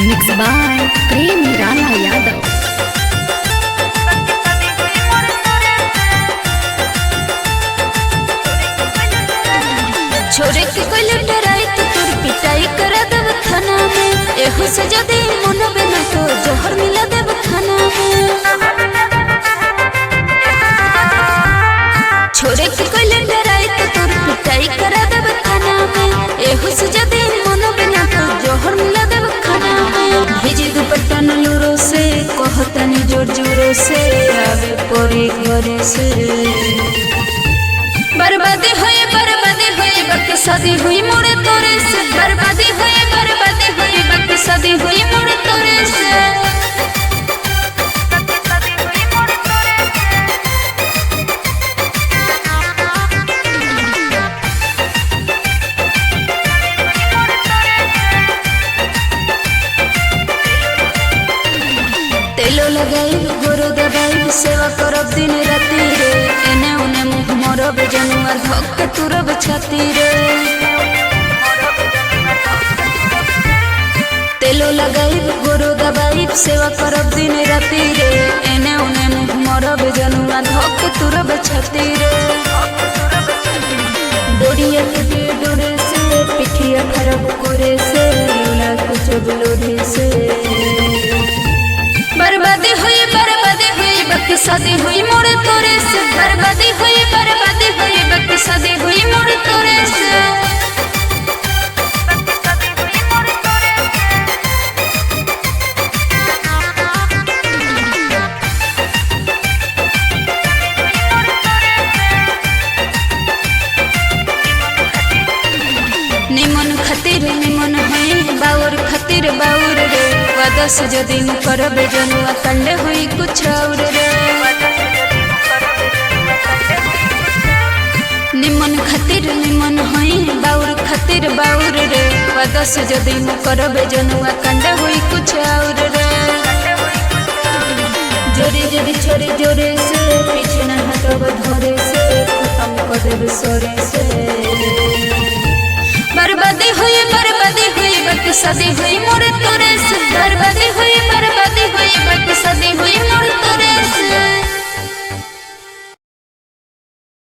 Mix by प्रेम निराला यादव। छोरे के कोई डराई तो तोर पिटाई करा देव थाना में। एहो से जदी मन बिना तो जोहर मिला देव थाना में। छोरे के कोई डराई तो तोर पिटाई करा देव थाना में। एहो से जदी मन बिना तो जोहर मिला देव खाना में। भेजी दुपट्टा नलूरो से कहतनी जोर जोरो से आवे परी घरे से। बर्बादी होए वक्त शादी हुई मोरे तोरे से। बर्बादी होए वक्त शादी हुई मोरे तोरे से। तेलो लगाई गोरो दबाई सेवा करब दिन राति रे। एने उने मुँह मोरब जनुआर धक तुरब छाती रे। तेलो लगाई गोरो दबाई सेवा करब दिन राति रे। एने उने मुँह मोरब जनुआर धक तुरब छाती रे। डोरिया के डोरे से पिठिया खराब करे से लोला कुछ लोढ़े से। बर्बादी हुई वक्त शादी हुई मोरे तोरे से। बर्बादी हुई वक्त शादी हुई मोरे तोरे से। निमन खातिर निमन है बाउर खातिर बाउर रे। वादा से जदी करबे जनुआ कंडे हुई कुछ और रे। निमन खातिर निमन है बाउर खातिर बाउर रे। वादा से जदी करबे जनुआ कंडे हुई कुछ और रे। जोरे जोरे छोरे जोरे से पीछे न हटब धरे से। खत्म कर देब सोरे से। बर्बादी हुई वक्त शादी हुई मोरे तोरे से। बर्बादी हुई वक्त शादी हुई मोरे